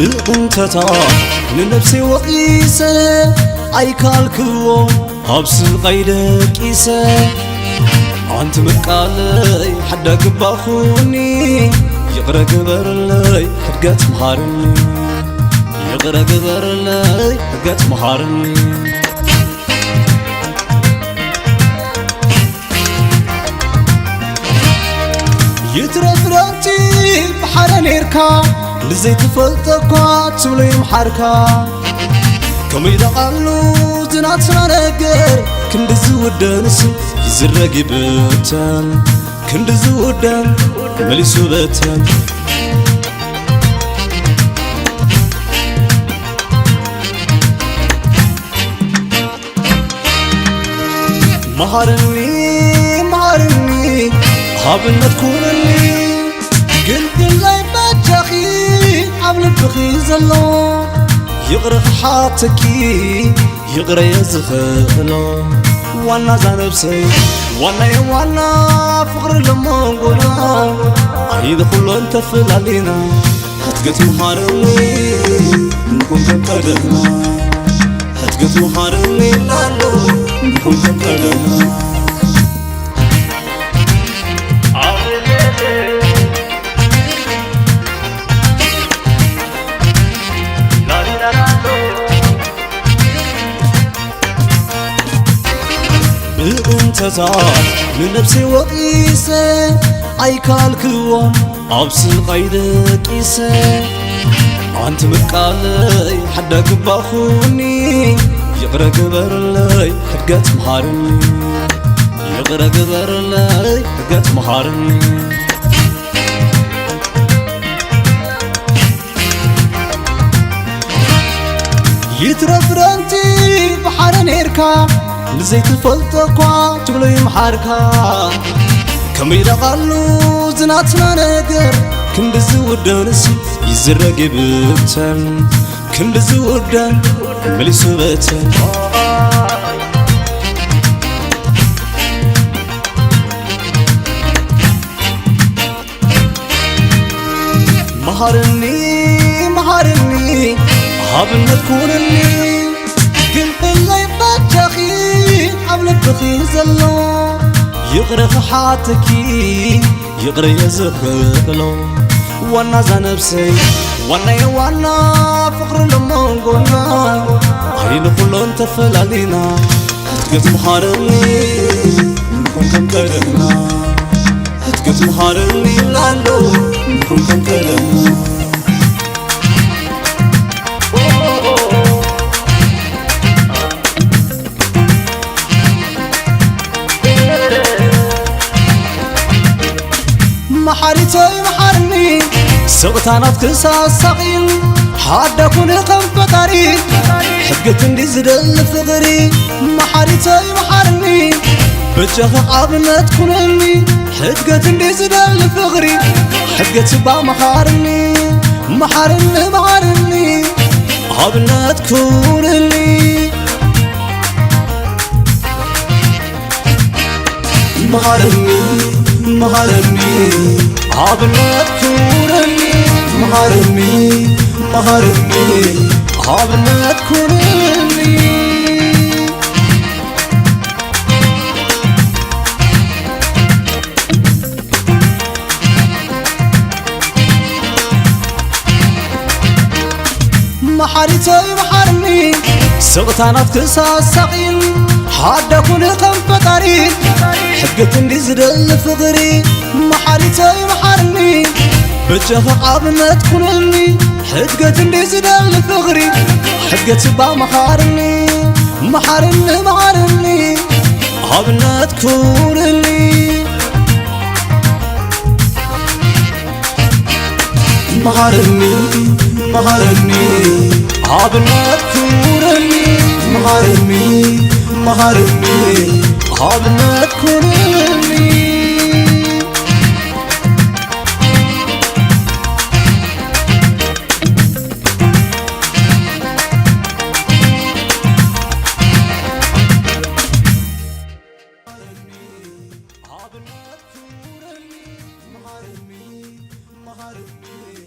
بقنتتا لنفسي وقيسة أيكالكو هبس غيرك إيسة أنت مقالي حدا قباخوني يغرى قبر لي حقات مهارني يغرى قبر لي حقات مهارني يترفرنتي بحر نيركا لزي تفلتكوا تولي محركا كم يدقلو زناتنا نقر كند زودنس يزرق بتن كند زودن مليسو بتن مهارني مهارني هابنا تكونني قلت لي بجاخي عمل بخي زلو يغرق حاتكي يغرق يزخلو وانا زانبسي وانا فقر لما نقولا عيد خلو انت فلالينا هتقت مهارني نكون كبتدنا هتقت مهارني لالو نكون كبتدنا بقنتتا لنفسي وقيسة أيكالكو عبس غيرك إيسة أنت مقالي حدا قباخوني يغرى قبر لي حقات مهارني يغرى قبر لي حقات مهارني يترفرنتي بحر نيركا لزي تفلتكوا تبلي محركا كم يدقلو زناتنا نقر كند زودنس يزرق بتن كند زودن مليسو بتن مهارني مهارني هابنا تكونني قلت لي بجاخي عمل بخي زلو يغرق حاتكي يغرق يزخلو وانا زانبسي وانا فقر لما نقولنا عين كله انت فلالينا هتقت مهارني نكون كبتدنا هتقت مهارني لالو نكون كبتدنا محارتي محارني سقطانات كساس سقيل حدا كون قنفطري حقت اندي زدل فقري محارتي محارني بجاه عابنت كونني حقت اندي زدل فقري حقت با محارني محارني محارني عابنت كونني محارني مهارني عابنت كونني مهارني مهارني عابنت كونني محارتي محارني سقطانات كساس سقيل حدا كون قنفطري حقت اندي زدل فقري محارتي محارني بجاه عابنت كونني حقت اندي زدل فقري حقت با محارني محارني محارني عابنت كونني محارني محارني عابنت كونني محارني محارني عابنت كونني مهارني